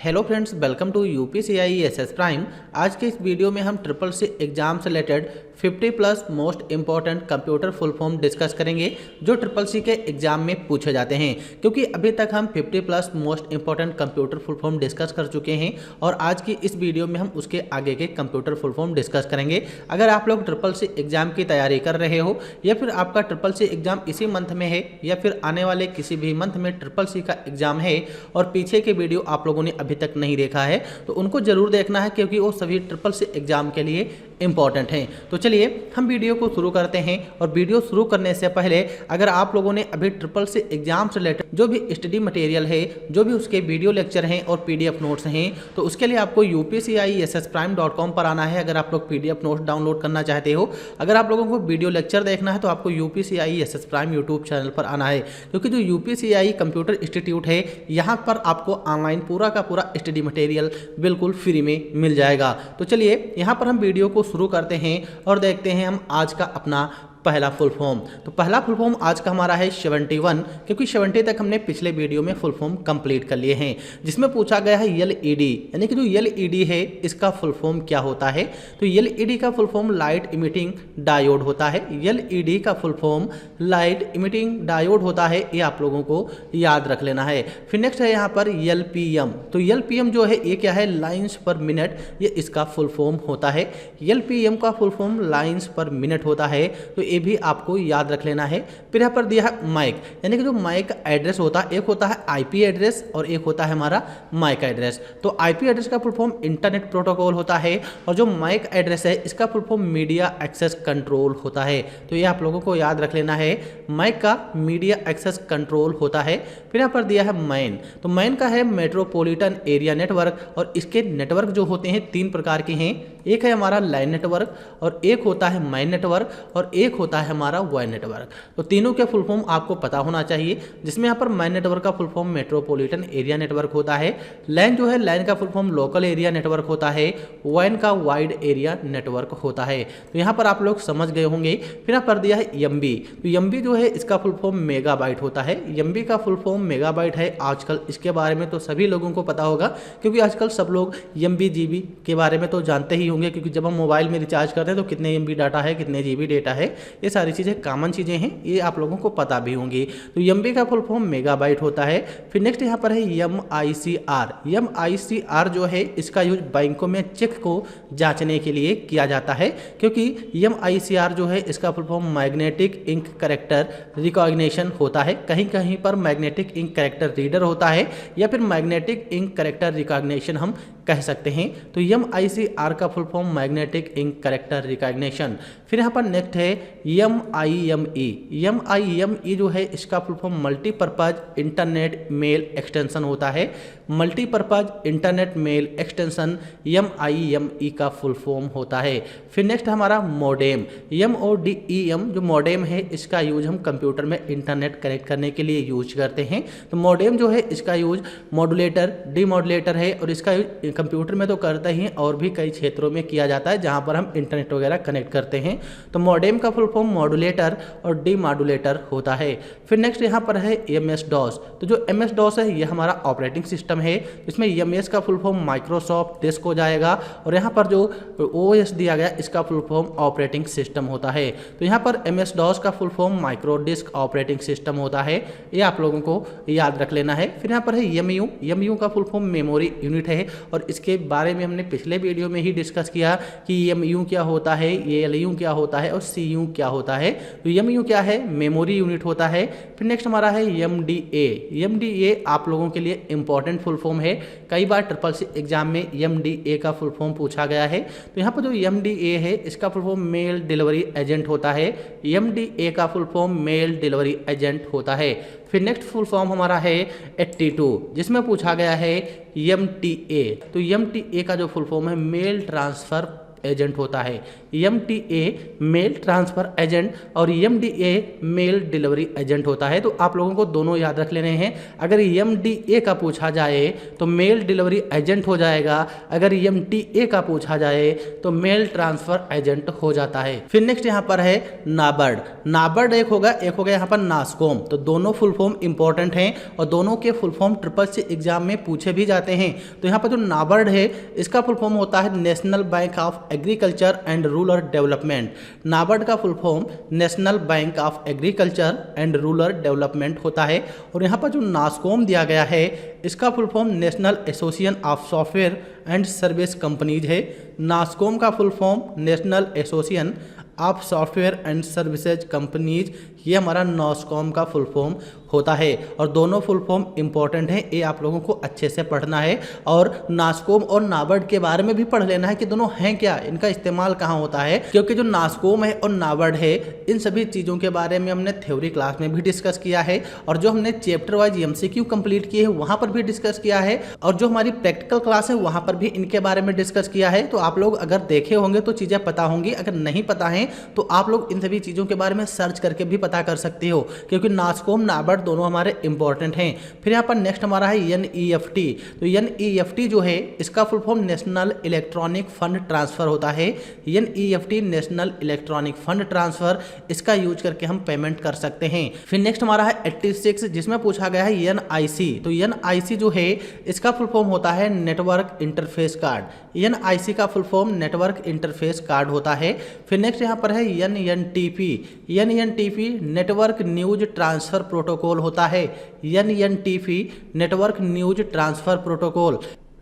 Hello friends, welcome to UPCI SS prime. आज के इस वीडियो में हम ट्रिपल सी एग्जाम से related 50 plus most important computer full form discuss करेंगे जो ट्रिपल सी के एग्जाम में पूछे जाते हैं। क्योंकि अभी तक हम 50 plus most important computer full form discuss कर चुके हैं और आज की इस वीडियो में हम उसके आगे के कंप्यूटर फुल फॉर्म डिस्कस करेंगे। अगर आप लोग ट्रिपल सी एग्जाम की तैयारी कर रहे हो या फिर आपका ट्रिपल सी एग्जाम इसी मंथ में है या फिर आने वाले किसी भी मंथ में ट्रिपल सी का एग्जाम है और पीछे के वीडियो आप लोगों ने अभी तक नहीं देखा है तो उनको जरूर देखना है, क्योंकि वो सभी ट्रिपल सी एग्जाम के लिए इंपॉर्टेंट हैं। तो चलिए हम वीडियो को शुरू करते हैं। और वीडियो शुरू करने से पहले अगर आप लोगों ने अभी ट्रिपल सी एग्जाम से रिलेटेड जो भी स्टडी मटेरियल है, जो भी उसके वीडियो लेक्चर हैं और पीडीएफ नोट्स हैं, तो उसके लिए आपको upciessprime.com पर आना है। अगर आप लोग पीडीएफ नोट्स डाउनलोड करना चाहते हो, अगर आप लोगों को वीडियो लेक्चर देखना है तो आपको यूपीसीआई एसएस प्राइम यूट्यूब चैनल पर आना है, क्योंकि जो यूपीसीआई कंप्यूटर इंस्टीट्यूट है यहाँ पर आपको ऑनलाइन पूरा का पूरा स्टडी मटेरियल बिल्कुल फ्री में मिल जाएगा। तो चलिए यहाँ पर हम वीडियो को शुरू करते हैं और देखते हैं हम आज का अपना पहला फुल फॉर्म। तो पहला फुल फॉर्म आज का हमारा है 71, क्योंकि 70 तक हमने पिछले वीडियो में फुल फॉर्म कंप्लीट कर लिए हैं, जिसमें पूछा गया है एलईडी, यानी कि जो एलईडी है इसका फुल फॉर्म क्या होता है। तो एलईडी का full form light emitting diode होता है। एलईडी का full form light emitting diode होता है, ये आप लोगों को याद रख लेना है। फिर नेक्स्ट है यहाँ पर एलपीएम। तो एलपीएम जो है ये क्या है, लाइन्स पर मिनट, ये इसका फुल फॉर्म होता है। एलपीएम का फुल फॉर्म लाइन्स पर मिनट होता है, तो ये भी आपको याद रख लेना है। फिर यहाँ पर दिया है माइक, यानी कि जो माइक एड्रेस होता है, एक होता है आईपी एड्रेस और एक होता है हमारा माइक एड्रेस। तो आईपी एड्रेस का फुल फॉर्म इंटरनेट प्रोटोकॉल होता है और जो माइक एड्रेस है इसका full form media access control होता है। तो ये आप लोगों को याद रख लेना है, माइक का मीडिया एक्सेस कंट्रोल होता है। फिर यहाँ पर दिया है मैन। तो मैन का है मेट्रोपॉलिटन एरिया नेटवर्क और इसके नेटवर्क जो होते हैं तीन प्रकार के हैं। एक है हमारा लाइन नेटवर्क और एक होता है मैन नेटवर्क और एक होता है हमारा वाई नेटवर्क। तो तीनों के फुल फॉर्म आपको पता होना चाहिए, जिसमें यहाँ पर मैन नेटवर्क का full form metropolitan area network होता है। लैन जो है, लैन का full form local area network होता है। वाइन का वाइड एरिया नेटवर्क होता है। तो यहाँ पर आप लोग समझ गए होंगे। फिर यहाँ पर दिया है एमबी। तो एमबी जो है इसका फुल फॉर्म मेगाबाइट होता है। एमबी का फुल फॉर्म मेगाबाइट है। आजकल इसके बारे में तो सभी लोगों को पता होगा, क्योंकि आजकल सब लोग एमबी जीबी के बारे में तो जानते ही होंगे, क्योंकि जब हम मोबाइल में रिचार्ज करते हैं तो कितने एमबी डाटा है, कितने जीबी डेटा है, ये सारी चीज़ें कॉमन चीज़ें हैं, ये आप लोगों को पता भी होंगी। तो एमबी का फुल फॉर्म मेगाबाइट होता है। फिर नेक्स्ट यहाँ पर है एमआईसीआर। एमआईसीआर जो है इसका यूज बैंकों में चेक को जांचने के लिए किया जाता है, क्योंकि एमआईसीआर जो है इसका full form magnetic ink character recognition होता है। कहीं कहीं पर मैग्नेटिक इंक कैरेक्टर रीडर होता है या फिर मैग्नेटिक इंक कैरेक्टर रिकॉग्निशन हम कह सकते हैं। तो एमआईसीआर का full form magnetic ink character recognition. फिर यहाँ पर नेक्स्ट है एमआईएमई। एमआईएमई जो है इसका full form multipurpose internet mail extension होता है। Multipurpose internet mail extension MIME का फुल फॉर्म होता है। फिर नेक्स्ट हमारा मॉडेम। एमओडीईएम जो मॉडेम है इसका यूज हम कंप्यूटर में इंटरनेट कनेक्ट करने के लिए यूज करते हैं। तो मॉडेम जो है इसका यूज मॉड्यूलेटर डीमॉड्यूलेटर है और इसका यूज कंप्यूटर में तो करते ही और भी कई क्षेत्रों में किया जाता है जहां पर हम इंटरनेट वगैरह कनेक्ट करते हैं। तो मॉडेम का फुल फॉर्म मॉड्यूलेटर और डीमॉड्यूलेटर होता है। फिर नेक्स्ट यहाँ पर है एमएस डॉस। तो जो एमएस डॉस है ये हमारा ऑपरेटिंग सिस्टम है। इसमें एमएस का फुल फॉर्म माइक्रोसॉफ्ट डेस्क हो जाएगा और यहाँ पर जो ओएस दिया गया इसका फुल फॉर्म ऑपरेटिंग सिस्टम होता है। तो यहाँ पर एमएस डॉस का full form micro disk operating system होता है, ये आप लोगों को याद रख लेना है। फिर यहाँ पर है एमयू। एमयू का फुल फॉर्म मेमोरी यूनिट है और इसके बारे में हमने पिछले वीडियो में ही डिस्कस किया कि एमयू क्या होता है, एलयू क्या होता है और सीयू क्या होता है। तो एमयू क्या है, मेमोरी यूनिट होता है। फिर नेक्स्ट हमारा है एमडीए। एमडीए आप लोगों के लिए इंपॉर्टेंट फुल फॉर्म है। कई बार ट्रिपल सी एग्जाम में एमडीए का फुल फॉर्म पूछा गया है। तो यहाँ पर जो एमडीए है इसका full form mail delivery agent होता है। एमडीए का full form mail delivery agent होता है। फिर नेक्स्ट फुल फॉर्म हमारा है 82, जिसमें पूछा गया है एमटीए। तो एमटीए का जो फुल फॉर्म है मेल ट्रांसफर एजेंट होता है। MTA मेल ट्रांसफ़र एजेंट और MDA मेल डिलीवरी एजेंट होता है। तो आप लोगों को दोनों याद रख लेने हैं। अगर MDA का पूछा जाए तो मेल डिलीवरी एजेंट हो जाएगा, अगर MTA का पूछा जाए तो मेल ट्रांसफ़र एजेंट हो जाता है। फिर नेक्स्ट यहाँ पर है नाबार्ड। नाबार्ड एक होगा यहाँ पर नास्कॉम। तो दोनों फुल फॉर्म इंपॉर्टेंट हैं और दोनों के फुल फॉर्म SSC एग्जाम में पूछे भी जाते हैं। तो यहाँ पर जो नाबार्ड है इसका फुल फॉर्म होता है national bank of agriculture and rural development. NABARD का full form national bank of agriculture and rural development होता है। और यहाँ पर जो नास्कॉम दिया गया है इसका full form national association of software and service companies है। नास्कॉम का full form national association of software and services companies, ये हमारा नास्कॉम का फुल फॉर्म होता है। और दोनों फुल फॉर्म इंपॉर्टेंट हैं, ये आप लोगों को अच्छे से पढ़ना है। और नास्कॉम और नाबार्ड के बारे में भी पढ़ लेना है कि दोनों हैं क्या, इनका इस्तेमाल कहाँ होता है। क्योंकि जो नास्कॉम है और नाबार्ड है इन सभी चीज़ों के बारे में हमने थ्योरी क्लास में भी डिस्कस किया है और जो हमने चैप्टर वाइज MCQ कंप्लीट किए हैं वहाँ पर भी डिस्कस किया है और जो हमारी प्रैक्टिकल क्लास है वहाँ पर भी इनके बारे में डिस्कस किया है। तो आप लोग अगर देखे होंगे तो चीज़ें पता होंगी, अगर नहीं पता है तो आप लोग इन सभी चीज़ों के बारे में सर्च करके भी पता कर सकते हो, क्योंकि नास्कॉम नाबार्ड दोनों हमारे इंपॉर्टेंट हैं। फिर यहाँ पर नेक्स्ट हमारा है NEFT। तो NEFT जो है इसका full form national electronic fund transfer होता है। NEFT national electronic fund transfer, इसका यूज करके हम पेमेंट कर सकते हैं। फिर नेक्स्ट हमारा है 86 जिसमें पूछा गया है NIC। तो NIC जो है इसका फुल फॉर्म होता है नेटवर्क इंटरफेस कार्ड। NIC का full form network interface card होता है। फिर नेक्स्ट यहाँ पर है NNTP। NNTP network news transfer protocol होता है। NNTP network news transfer protocol.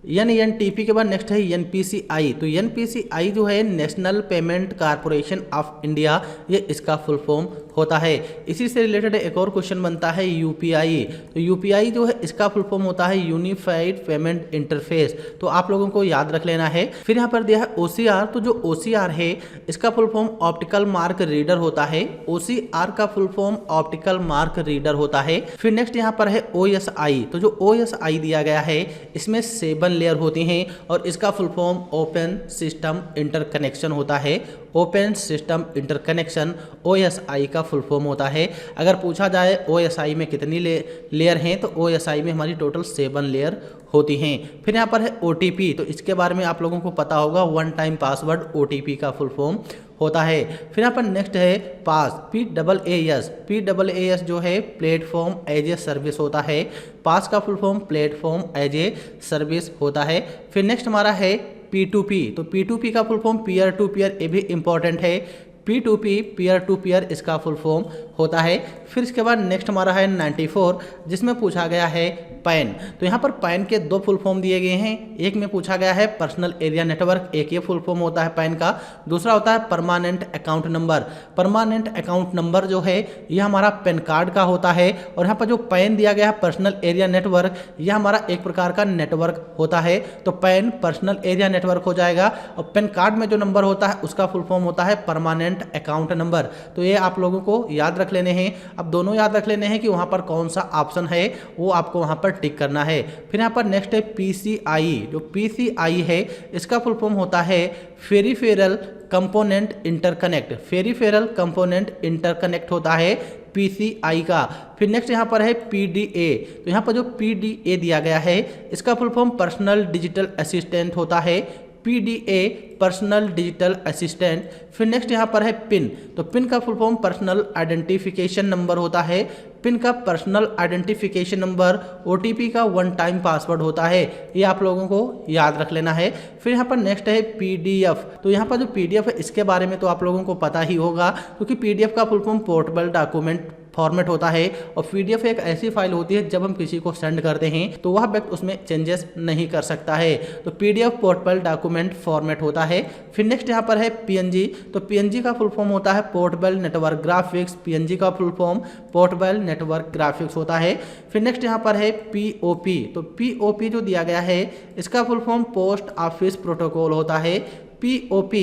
NNTP के बाद नेक्स्ट है NPCI। तो NPCI जो है national payment corporation of India, ये इसका फुल फॉर्म होता है। इसी से रिलेटेड एक और क्वेश्चन बनता है UPI। तो UPI जो है इसका फुल फॉर्म होता है यूनिफाइड पेमेंट इंटरफेस। तो आप लोगों को याद रख लेना है। फिर यहाँ पर दिया है OCR। तो जो OCR है इसका full form optical mark reader होता है। OCR का full form optical mark reader होता है। फिर नेक्स्ट यहाँ पर है OSI। तो जो OSI दिया गया है इसमें 7 लेयर होती हैं और इसका full form open system interconnection होता है। ओपन सिस्टम इंटरकनेक्शन OSI का फुल फॉर्म होता है। अगर पूछा जाए OSI में कितनी लेयर हैं तो OSI में हमारी टोटल 7 लेयर होती हैं। फिर यहाँ पर है OTP। तो इसके बारे में आप लोगों को पता होगा, वन टाइम पासवर्ड OTP का फुल फॉर्म होता है। फिर यहाँ पर नेक्स्ट है पास, PAAS। PAAS जो है प्लेटफॉर्म एज ए सर्विस होता है। पास का full form platform as a service होता है। फिर नेक्स्ट हमारा है P2P। तो P2P का full form peer to peer, ये भी इंपॉर्टेंट है। P2P पीयर टू पीयर इसका फुल फॉर्म होता है। फिर इसके बाद नेक्स्ट हमारा है 94 जिसमें पूछा गया है पैन। तो यहाँ पर पैन के 2 फुल फॉर्म दिए गए हैं। एक में पूछा गया है पर्सनल एरिया नेटवर्क, एक ये फुल फॉर्म होता है पैन का। दूसरा होता है permanent account number. Permanent account number जो है यह हमारा पैन कार्ड का होता है। और यहाँ पर जो पैन दिया गया है पर्सनल एरिया नेटवर्क, यह हमारा एक प्रकार का नेटवर्क होता है। तो पैन पर्सनल एरिया नेटवर्क हो जाएगा। और पैन कार्ड में जो नंबर होता है उसका फुल फॉर्म होता है परमानेंट अकाउंट नंबर। तो ये आप लोगों को याद रख लेने हैं। अब दोनों याद रख लेने हैं कि वहाँ पर कौन सा ऑप्शन है वो आपको वहाँ पर टिक करना है। फिर यहाँ पर नेक्स्ट है PCI। जो PCI है इसका फुल फॉर्म होता है peripheral component interconnect. Peripheral component interconnect होता है PCI का। फिर नेक्स्ट यहाँ पर है PDA। तो यहाँ पर जो PDA दिया गया है इसका full form personal digital assistant होता है। PDA personal digital assistant. फिर नेक्स्ट यहाँ पर है पिन। तो पिन का full form personal identification number होता है। पिन का पर्सनल आइडेंटिफिकेशन नंबर, OTP का वन टाइम पासवर्ड होता है। ये आप लोगों को याद रख लेना है। फिर यहाँ पर नेक्स्ट है PDF। तो यहाँ पर जो PDF है इसके बारे में तो आप लोगों को पता ही होगा, क्योंकि PDF का full form portable document format होता है। और PDF एक ऐसी फाइल होती है जब हम किसी को सेंड करते हैं तो वह व्यक्ति उसमें चेंजेस नहीं कर सकता है। तो PDF पोर्टेबल डॉक्यूमेंट फॉर्मेट होता है। फिर नेक्स्ट यहाँ पर है PNG। तो PNG का फुल फॉर्म होता है पोर्टेबल नेटवर्क ग्राफिक्स। PNG का full form portable network graphics होता है। फिर नेक्स्ट यहाँ पर है POP। तो POP जो दिया गया है इसका full form post office protocol होता है। POP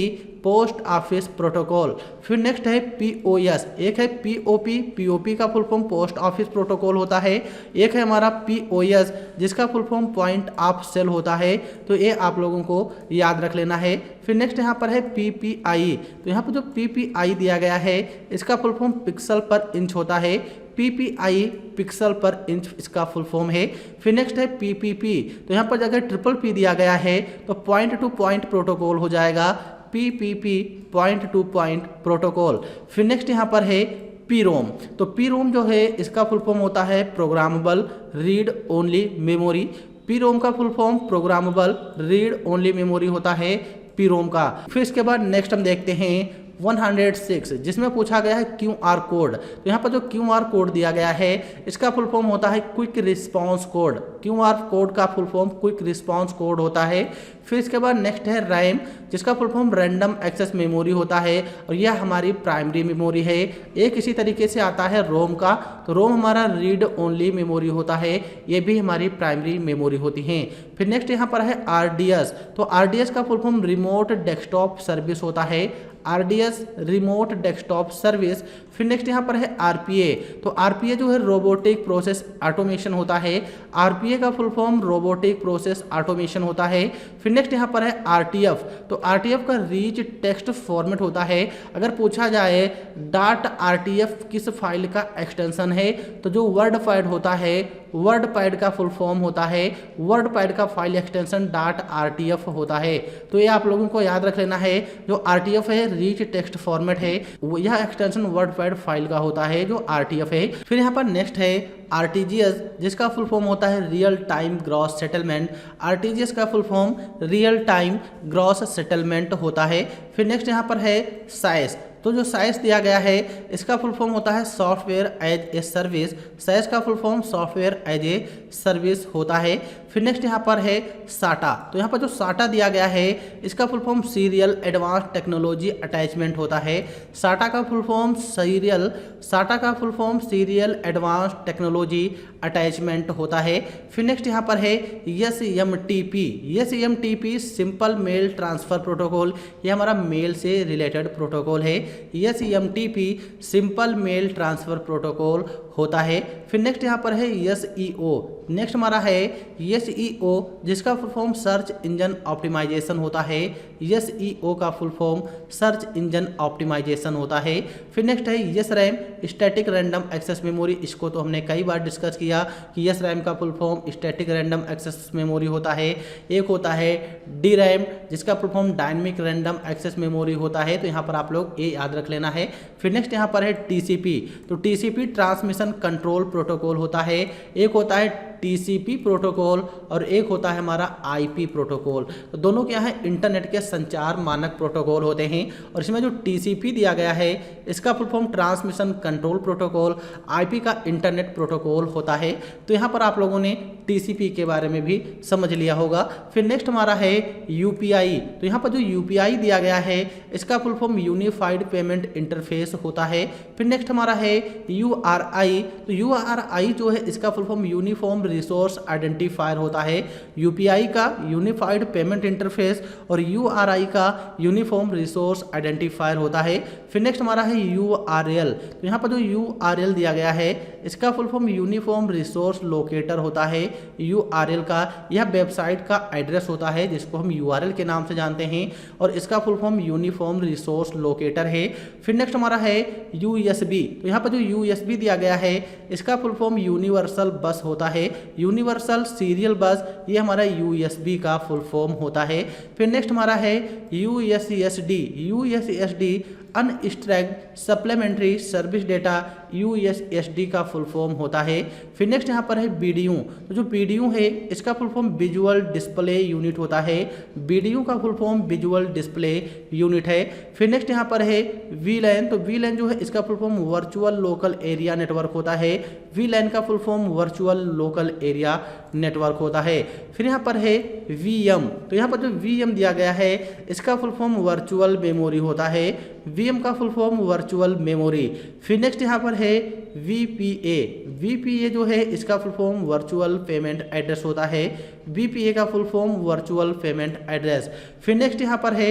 post office protocol. फिर नेक्स्ट है POS, एक है POP, POP का full form post office protocol होता है। एक है हमारा POS जिसका full form point of sale होता है। तो ये आप लोगों को याद रख लेना है। फिर नेक्स्ट यहाँ पर है PPI, तो यहाँ पर जो PPI दिया गया है इसका फुल फॉर्म पिक्सल पर इंच होता है। PPI पिक्सल पर इंच इसका फुल फॉर्म है। फिर नेक्स्ट है PPP, तो यहाँ पर अगर ट्रिपल P दिया गया है तो पॉइंट टू पॉइंट प्रोटोकॉल हो जाएगा PPP, point two point protocol. फिर नेक्स्ट यहाँ पर है PROM, तो PROM जो है इसका फुल फॉर्म होता है programmable read only memory. PROM का full form programmable read only memory होता है PROM का। फिर इसके बाद नेक्स्ट हम देखते हैं 106 जिसमें पूछा गया है QR कोड। तो यहाँ पर जो QR कोड दिया गया है इसका फुल फॉर्म होता है quick response code. QR code का full form quick response code होता है। फिर इसके बाद नेक्स्ट है रैम जिसका full form random access memory होता है और यह हमारी प्राइमरी मेमोरी है। एक इसी तरीके से आता है रोम का, तो रोम हमारा रीड ओनली मेमोरी होता है, ये भी हमारी प्राइमरी मेमोरी होती है। फिर नेक्स्ट यहाँ पर है RDS, तो RDS का full form remote desktop service होता है। RDS remote desktop service. फिर नेक्स्ट यहाँ पर है RPA, तो RPA जो है रोबोटिक प्रोसेस ऑटोमेशन होता है। RPA का full form robotic process automation होता है। फिर नेक्स्ट यहाँ पर है RTF, तो RTF का रीच टेक्स्ट फॉर्मेट होता है। अगर पूछा जाए .RTF किस फाइल का एक्सटेंशन है तो जो वर्ड पैड होता है, वर्ड पैड का फुल फॉर्म होता है, वर्ड पैड का फाइल एक्सटेंशन .RTF होता है। तो ये आप लोगों को याद रख लेना है, जो RTF है रीच टेक्स्ट फॉर्मेट है, यह एक्सटेंशन वर्ड पैड फाइल का होता है जो RTF है। फिर यहाँ पर नेक्स्ट है RTGS जिसका फुल फॉर्म होता है real time gross settlement. RTGS का full form real time gross settlement होता है। फिर नेक्स्ट यहाँ पर है SaaS, तो जो SaaS दिया गया है इसका फुल फॉर्म होता है software as a service. SaaS का full form software as a service होता है। फिर नेक्स्ट यहाँ पर है SATA, तो यहाँ पर जो SATA दिया गया है इसका full form serial advance technology attachment होता है। SATA का full form serial advance technology attachment होता है। फिर नेक्स्ट यहाँ पर है SMTP simple mail transfer protocol, ये हमारा मेल से रिलेटेड प्रोटोकॉल है। SMTP simple mail transfer protocol होता है। फिर नेक्स्ट यहाँ पर है SEO, नेक्स्ट हमारा है SEO जिसका full form search engine optimisation होता है। SEO का full form search engine optimisation होता है। फिर नेक्स्ट है SRAM static random access memory, इसको तो हमने कई बार डिस्कस किया कि SRAM का full form static random access memory होता है। एक होता है DRAM जिसका full form dynamic random access memory होता है, तो यहाँ पर आप लोग ये याद रख लेना है। फिर नेक्स्ट यहाँ पर है TCP, तो TCP ट्रांसमिशन कंट्रोल प्रोटोकॉल होता है। एक होता है TCP प्रोटोकॉल और एक होता है हमारा IP प्रोटोकॉल। तो दोनों क्या है इंटरनेट के संचार मानक प्रोटोकॉल होते हैं। और इसमें जो TCP दिया गया है इसका full form transmission control protocol, IP का इंटरनेट प्रोटोकॉल होता है। तो यहाँ पर आप लोगों ने TCP के बारे में भी समझ लिया होगा। फिर नेक्स्ट हमारा है UPI, तो यहाँ पर जो UPI दिया गया है इसका full form unified payment interface होता है। फिर नेक्स्ट हमारा है URI, तो URI जो है इसका full form uniform resource identifier होता है। UPI का यूनिफाइड पेमेंट इंटरफेस और URI का यूनिफॉर्म रिसोर्स आइडेंटिफायर होता है। फिर नेक्स्ट हमारा है URL, तो यहाँ पर जो URL दिया गया है इसका full form uniform resource locator होता है। URL का यह वेबसाइट का एड्रेस होता है जिसको हम URL के नाम से जानते हैं और इसका full form uniform resource locator है। फिर नेक्स्ट हमारा है USB, तो यहाँ पर जो USB दिया गया है इसका फुल फॉर्म यूनिवर्सल बस होता है। यूनिवर्सल सीरियल बस ये हमारा USB का फुल फॉर्म होता है। फिर नेक्स्ट हमारा है USSD unstructured supplementary service data, USSD का फुल फॉर्म होता है। फिर नेक्स्ट यहाँ पर है BDU, तो जो BDU है इसका full form visual display unit होता है। BDU का full form visual display unit है। फिर नेक्स्ट यहाँ पर है VLAN, तो VLAN जो है इसका full form virtual local area network होता है। VLAN का full form virtual local area network होता है। फिर यहाँ पर है VM, तो यहाँ पर जो VM दिया गया है इसका फुल फॉर्म वर्चुअल मेमोरी होता है। VM का फुल फॉर्म वर्चुअल मेमोरी। फिर नेक्स्ट यहाँ पर है VPA जो है इसका full form virtual payment address होता है। VPA का full form virtual payment address. फिर नेक्स्ट यहाँ पर है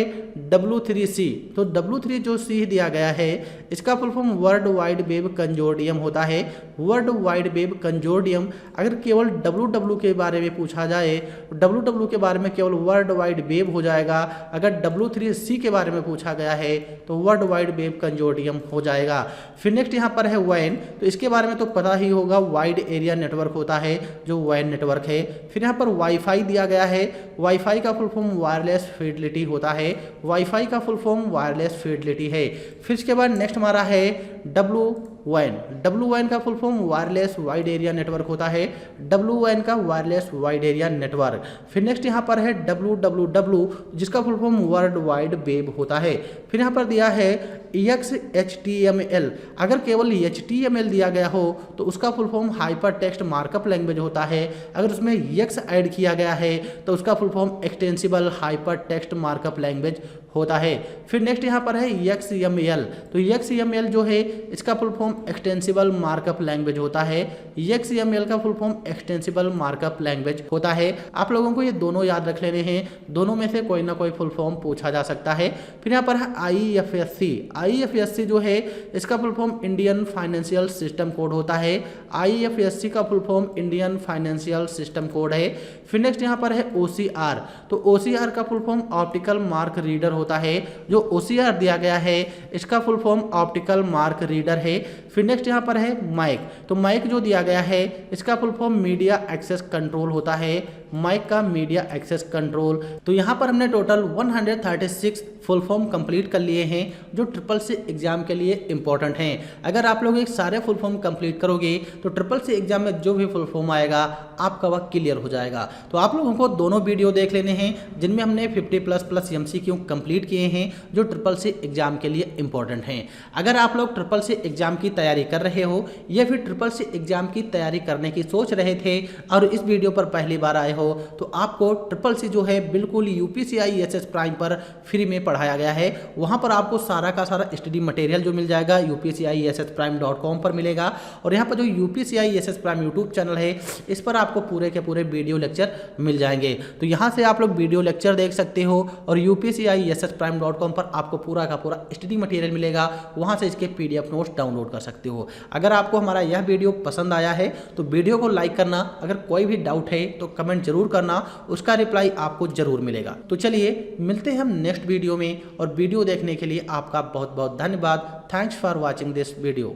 W3C। तो W3 जो C दिया गया है इसका full form world wide web consortium होता है। World wide web consortium. अगर केवल WW के बारे में पूछा जाए तो WW के बारे में केवल वर्ल्ड वाइड वेब हो जाएगा। अगर W3C के बारे में पूछा गया है तो वर्ल्ड वाइड वेब कंजोर्डियम हो जाएगा। फिर नेक्स्ट यहाँ पर है WAN। तो इसके बारे में तो पता ही होगा, वाइड एरिया नेटवर्क होता है जो WAN नेटवर्क है। फिर यहाँ पर वाईफाई दिया गया है। वाईफाई का फुल फॉर्म वायरलेस फिडेलिटी होता है। वाईफाई का फुल फॉर्म वायरलेस फिडेलिटी है। फिर इसके बाद नेक्स्ट हमारा है WWAN। WWAN का full form wireless wide area network होता है। WWAN का वायरलेस वाइड एरिया नेटवर्क। फिर नेक्स्ट यहाँ पर है WWW जिसका full form world wide web होता है। फिर यहाँ पर दिया है XHTML। अगर केवल HTML दिया गया हो तो उसका full form hyper text markup language होता है। अगर उसमें X ऐड किया गया है तो उसका full form extensible hyper text markup language होता है। फिर नेक्स्ट यहाँ पर है XML। तो XML जो है इसका full form extensible markup language होता है। XML का full form extensible markup language होता है। आप लोगों को ये दोनों याद रख लेने हैं, दोनों में से कोई ना कोई फुल फॉर्म पूछा जा सकता है। फिर यहाँ पर है IFSC। IFSC जो है इसका full form Indian financial system code होता है। IFSC का full form Indian financial system code है। फिर नेक्स्ट यहाँ पर है OCR। तो OCR का full form optical mark reader होता है। जो OCR दिया गया है इसका full form optical mark reader है। फिर नेक्स्ट यहाँ पर है माइक। तो माइक जो दिया गया है इसका full form media access control होता है। माइक का मीडिया एक्सेस कंट्रोल। तो यहाँ पर हमने टोटल 136 फुल फॉर्म कंप्लीट कर लिए हैं जो SSC एग्जाम के लिए इंपॉर्टेंट हैं। अगर आप लोग एक सारे फुल फॉर्म कंप्लीट करोगे तो SSC एग्जाम में जो भी फुल फॉर्म आएगा आपका वह क्लियर हो जाएगा। तो आप लोगों को दोनों वीडियो देख लेने हैं जिनमें हमने 50+ MCQ कंप्लीट किए हैं जो SSC एग्जाम के लिए इंपॉर्टेंट हैं। अगर आप लोग SSC एग्जाम की तैयारी कर रहे हो या फिर SSC एग्जाम की तैयारी करने की सोच रहे थे और इस वीडियो पर पहली बार आए हो तो आपको SSC जो है बिल्कुल UPSC IAS प्राइम पर फ्री में पढ़ाया गया है। वहां पर आपको सारा का सारा स्टडी मटेरियल जो मिल जाएगा UPSC IAS prime.com पर मिलेगा। और यहाँ पर जो UPSC IAS prime YouTube channel है इस पर आपको पूरे के पूरे वीडियो लेक्चर मिल जाएंगे। तो यहाँ से आप लोग वीडियो लेक्चर देख सकते हो और UPSC IAS prime.com पर आपको पूरा का पूरा स्टडी मटेरियल मिलेगा। वहाँ से इसके PDF नोट्स डाउनलोड कर सकते हो। अगर आपको हमारा यह वीडियो पसंद आया है तो वीडियो को लाइक करना। अगर कोई भी डाउट है तो कमेंट जरूर करना, उसका रिप्लाई आपको जरूर मिलेगा। तो चलिए मिलते हैं हम नेक्स्ट वीडियो में। और वीडियो देखने के लिए आपका बहुत बहुत धन्यवाद। Thanks for watching this video.